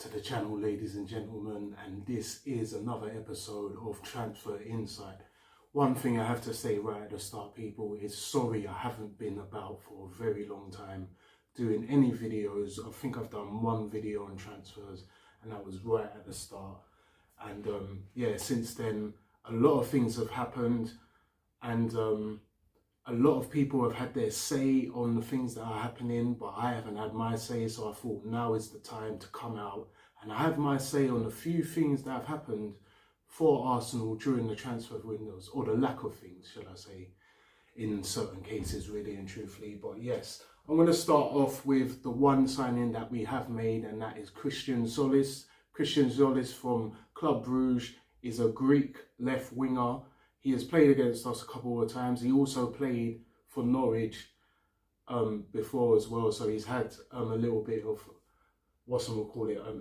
to the channel, ladies and gentlemen, and this is another episode of Transfer Insight. One thing I have to say right at the start, people, is sorry I haven't been about for a very long time doing any videos. I think I've done one video on transfers, and that was right at the start. And yeah, since then, a lot of things have happened, and a lot of people have had their say on the things that are happening, but I haven't had my say, so I thought now is the time to come out and I have my say on a few things that have happened for Arsenal during the transfer windows, or the lack of things, shall I say, in certain cases, really and truthfully. But yes, I'm going to start off with the one signing that we have made, and that is Christian Zolis. Christian Zolis from Club Brugge is a Greek left winger. He has played against us a couple of times. He also played for Norwich before as well. So he's had a little bit of,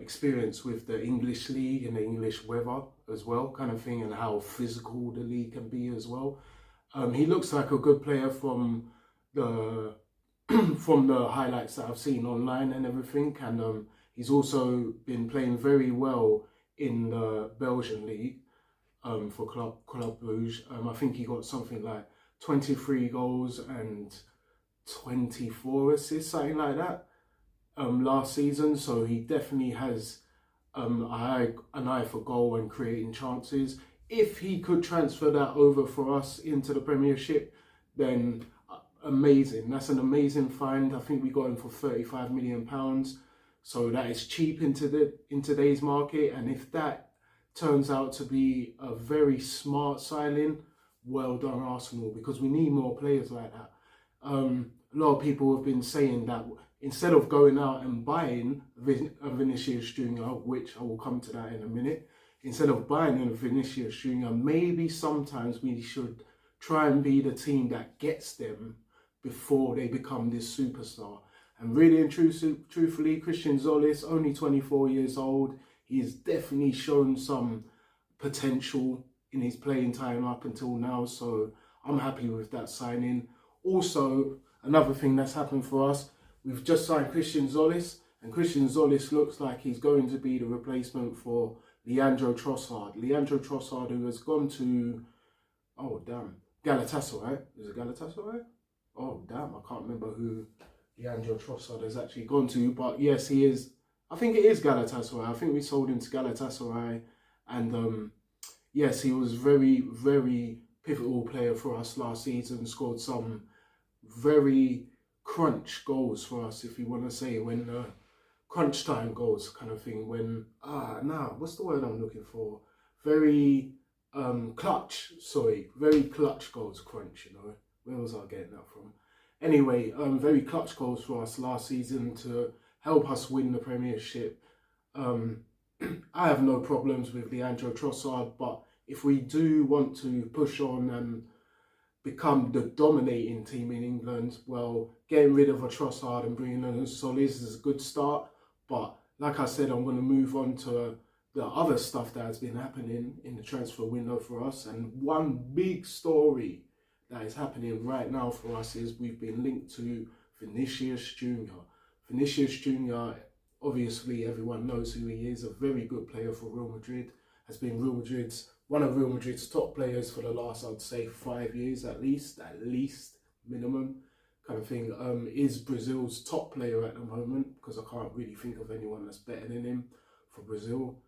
experience with the English league and the English weather as well, kind of thing, and how physical the league can be as well. He looks like a good player from the from the highlights that I've seen online and everything. And he's also been playing very well in the Belgian league. For Club Brugge. I think he got something like 23 goals and 24 assists, something like that, last season. So he definitely has an eye for goal and creating chances. If he could transfer that over for us into the Premiership, then amazing. That's an amazing find. I think we got him for £35 million. So that is cheap in today's market. And if that turns out to be a very smart signing, well done Arsenal, because we need more players like that. A lot of people have been saying that instead of going out and buying a Vinicius Junior, which I will come to that in a minute, instead of buying a Vinicius Junior, maybe sometimes we should try and be the team that gets them before they become this superstar. And really and truthfully, Christian Zolis, only 24 years old, he's definitely shown some potential in his playing time up until now, so I'm happy with that signing. Also, another thing that's happened for us, we've just signed Christian Zolis, and Christian Zolis looks like he's going to be the replacement for Leandro Trossard. Leandro Trossard, who has gone to, Galatasaray. Is it Galatasaray? Oh damn, I can't remember who Leandro Trossard has actually gone to, but yes, he is. I think it is Galatasaray. I think we sold him to Galatasaray, and yes, he was very, very pivotal player for us last season. Scored some very crunch goals for us, if you want to say, when crunch time goals kind of thing. When what's the word I'm looking for? Very clutch. Sorry, very clutch goals. Crunch. You know, where was I getting that from? Anyway, very clutch goals for us last season to help us win the Premiership. I have no problems with Leandro Trossard, but if we do want to push on and become the dominating team in England, well, getting rid of a Trossard and bringing in a Solis is a good start. But like I said, I'm going to move on to the other stuff that has been happening in the transfer window for us. And one big story that is happening right now for us is we've been linked to Vinicius Junior. Vinicius Junior, obviously everyone knows who he is, a very good player for Real Madrid, has been one of Real Madrid's top players for the last, I'd say, 5 years at least, minimum, kind of thing. Is Brazil's top player at the moment, because I can't really think of anyone that's better than him for Brazil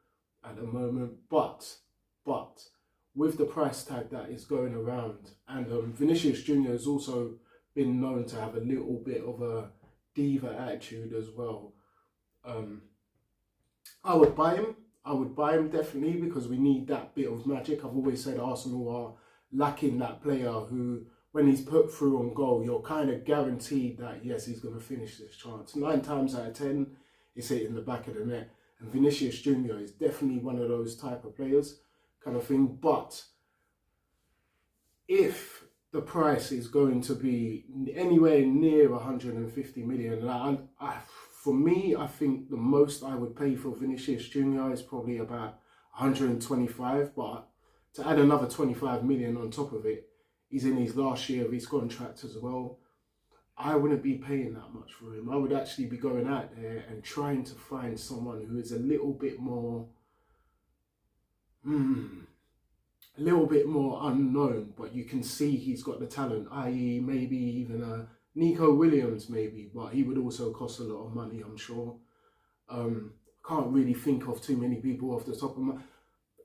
at the moment. But with the price tag that is going around, and Vinicius Junior has also been known to have a little bit of a diva attitude as well. I would buy him definitely, because we need that bit of magic. I've always said Arsenal are lacking that player who, when he's put through on goal, you're kind of guaranteed that yes, he's going to finish this chance. 9 times out of 10, it's hit in the back of the net. And Vinicius Junior is definitely one of those type of players, kind of thing. But if the price is going to be anywhere near 150 million. For me, I think the most I would pay for Vinicius Junior is probably about 125, but to add another 25 million on top of it, he's in his last year of his contract as well. I wouldn't be paying that much for him. I would actually be going out there and trying to find someone who is a little bit more, a little bit more unknown, but you can see he's got the talent, i.e. maybe even a Nico Williams maybe, but he would also cost a lot of money, I'm sure. Can't really think of too many people off the top of my...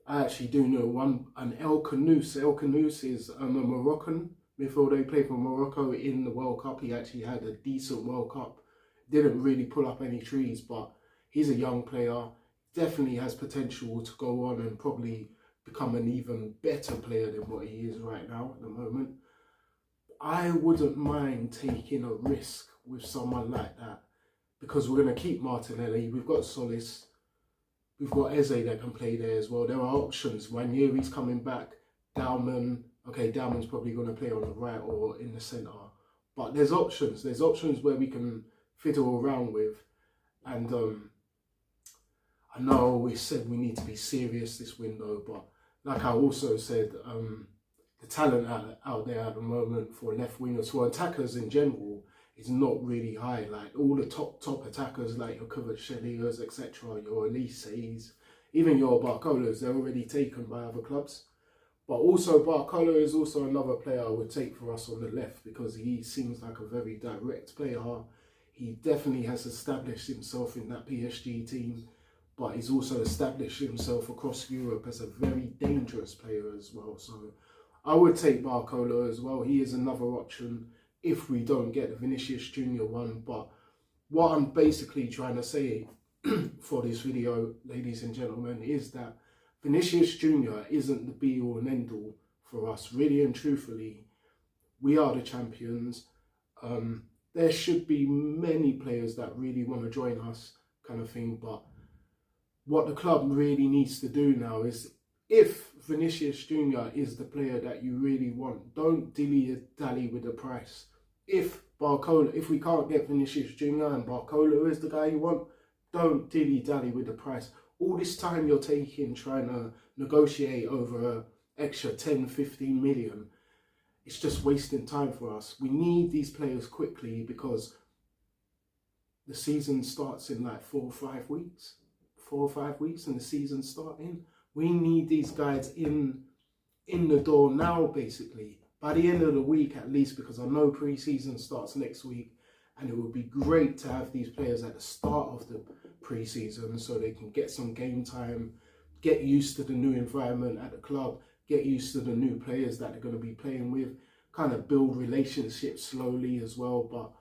I actually do know one, an El Khanous. El Khanous is a Moroccan midfielder. He played for Morocco in the World Cup. He actually had a decent World Cup. Didn't really pull up any trees, but he's a young player. Definitely has potential to go on and probably become an even better player than what he is right now at the moment. I wouldn't mind taking a risk with someone like that, because we're going to keep Martinelli. We've got Solis. We've got Eze that can play there as well. There are options. Ranieri's coming back. Daumann. Okay, Daumann's probably going to play on the right or in the centre. But there's options. There's options where we can fiddle around with. And I know we said we need to be serious this window, but like I also said, the talent out there at the moment for left wingers, for attackers in general, is not really high. Like all the top attackers, like your Kvaratskhelia, etc., your Elises, even your Barcolas, they're already taken by other clubs. But also Barcola is also another player I would take for us on the left, because he seems like a very direct player. He definitely has established himself in that PSG team, but he's also established himself across Europe as a very dangerous player as well. So I would take Barcola as well. He is another option if we don't get the Vinicius Junior one. But what I'm basically trying to say for this video, ladies and gentlemen, is that Vinicius Junior isn't the be all and end all for us. Really and truthfully, we are the champions. There should be many players that really want to join us, kind of thing. But what the club really needs to do now is, if Vinicius Junior is the player that you really want, don't dilly-dally with the price. If we can't get Vinicius Junior and Barcola is the guy you want, don't dilly-dally with the price. All this time you're taking trying to negotiate over an extra 10, 15 million, it's just wasting time for us. We need these players quickly, because the season starts in like 4 or 5 weeks. 4 or 5 weeks and the season's starting. We need these guys in the door now, basically. By the end of the week at least, because I know pre-season starts next week, and it would be great to have these players at the start of the pre-season so they can get some game time, get used to the new environment at the club, get used to the new players that they're going to be playing with, kind of build relationships slowly as well. But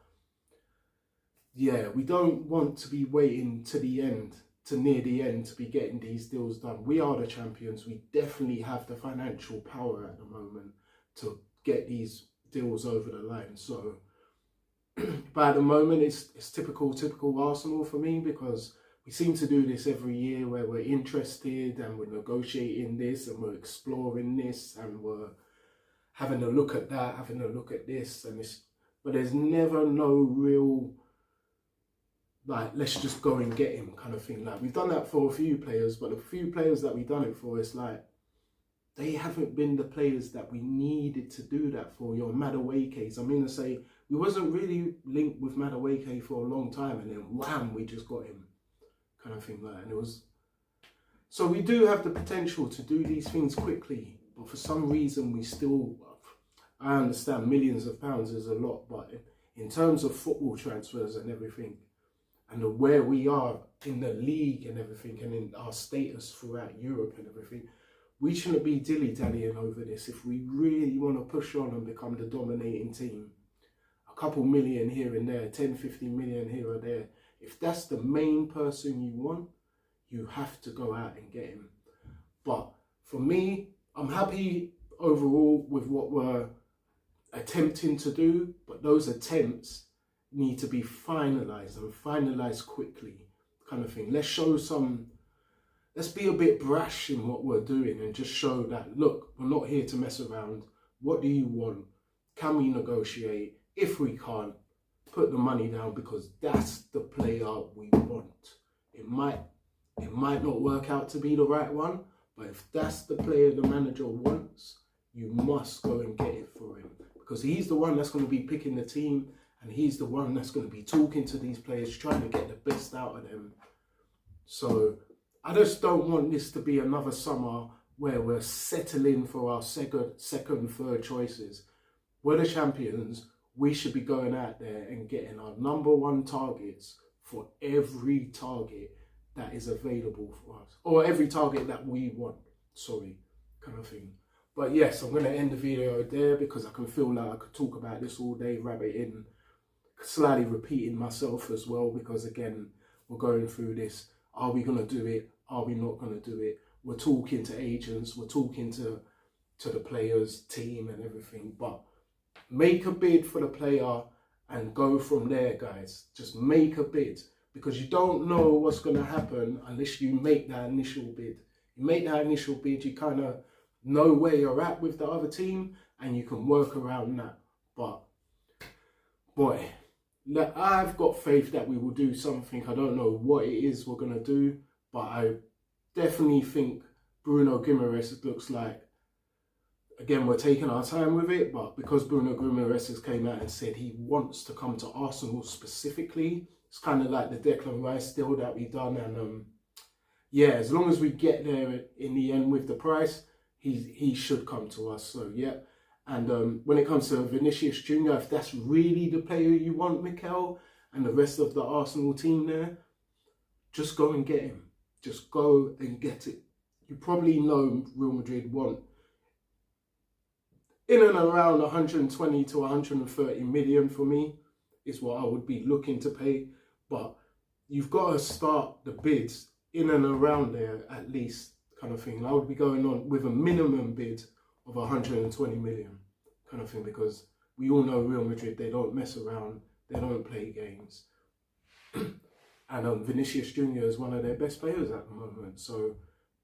yeah, we don't want to be waiting to the end, to near the end, to be getting these deals done. We are the champions. We definitely have the financial power at the moment to get these deals over the line. So, but at the moment, it's typical Arsenal for me, because we seem to do this every year, where we're interested and we're negotiating this and we're exploring this and we're having a look at that, having a look at this, and this. But there's never no real, like, let's just go and get him kind of thing. Like, we've done that for a few players, but the few players that we've done it for, it's like, they haven't been the players that we needed to do that for. Your Madueke, I mean to say, we wasn't really linked with Madueke for a long time, and then wham, we just got him, kind of thing. Like, and it was, so we do have the potential to do these things quickly, but for some reason we still, I understand millions of pounds is a lot, but in terms of football transfers and everything, and where we are in the league and everything, and in our status throughout Europe and everything, we shouldn't be dilly-dallying over this. If we really want to push on and become the dominating team, a couple million here and there, 10, 15 million here or there, if that's the main person you want, you have to go out and get him. But for me, I'm happy overall with what we're attempting to do, but those attempts need to be finalised, and finalised quickly, kind of thing. Let's show some, let's be a bit brash in what we're doing and just show that, look, we're not here to mess around. What do you want? Can we negotiate? If we can't, put the money down, because that's the player we want. It might not work out to be the right one, but if that's the player the manager wants, you must go and get it for him, because he's the one that's going to be picking the team and he's the one that's going to be talking to these players, trying to get the best out of them. So I just don't want this to be another summer where we're settling for our second, third choices. We're the champions. We should be going out there and getting our #1 targets for every target that is available for us, or every target that we want, kind of thing. But yes, I'm going to end the video there because I can feel like I could talk about this all day, rabbiting, slightly repeating myself as well, because again, we're going through this. Are we going to do it? Are we not going to do it? We're talking to agents, we're talking to the players, team and everything, but make a bid for the player and go from there, guys. Just make a bid, because you don't know what's going to happen unless you make that initial bid. You make that initial bid, you kind of know where you're at with the other team and you can work around that. But boy, I've got faith that we will do something. I don't know what it is we're going to do, but I definitely think Bruno Guimaraes looks like, again, we're taking our time with it, but because Bruno Guimaraes has came out and said he wants to come to Arsenal specifically, it's kind of like the Declan Rice deal that we done. And yeah, as long as we get there in the end with the price, he should come to us. So yeah. And when it comes to Vinicius Jr., if that's really the player you want, Mikel, and the rest of the Arsenal team there, just go and get him. Just go and get it. You probably know Real Madrid want in and around 120 to 130 million for me is what I would be looking to pay. But you've got to start the bids in and around there at least, kind of thing. I would be going on with a minimum bid of 120 million kind of thing, because we all know Real Madrid, they don't mess around, they don't play games. And Vinicius Jr. is one of their best players at the moment, so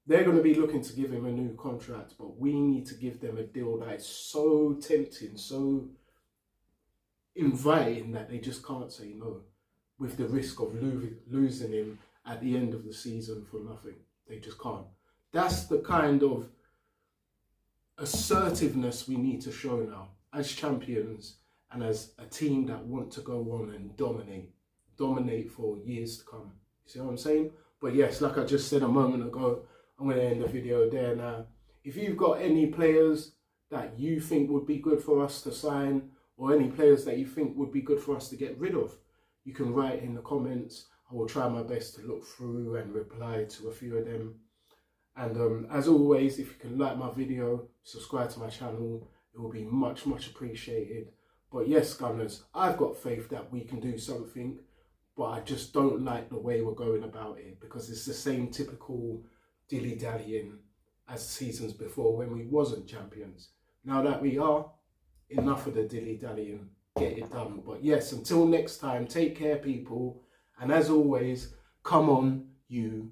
they're going to be looking to give him a new contract, but we need to give them a deal that is so tempting, so inviting that they just can't say no, with the risk of losing him at the end of the season for nothing. They just can't. That's the kind of assertiveness we need to show now as champions and as a team that want to go on and dominate for years to come. You see what I'm saying? But yes, like I just said a moment ago, I'm going to end the video there now. If you've got any players that you think would be good for us to sign, or any players that you think would be good for us to get rid of, you can write in the comments. I will try my best to look through and reply to a few of them. And as always, if you can like my video, subscribe to my channel, it will be much, much appreciated. But yes, Gunners, I've got faith that we can do something, but I just don't like the way we're going about it, because it's the same typical dilly-dallying as seasons before when we wasn't champions. Now that we are, enough of the dilly-dallying, get it done. But yes, until next time, take care, people. And as always, come on, you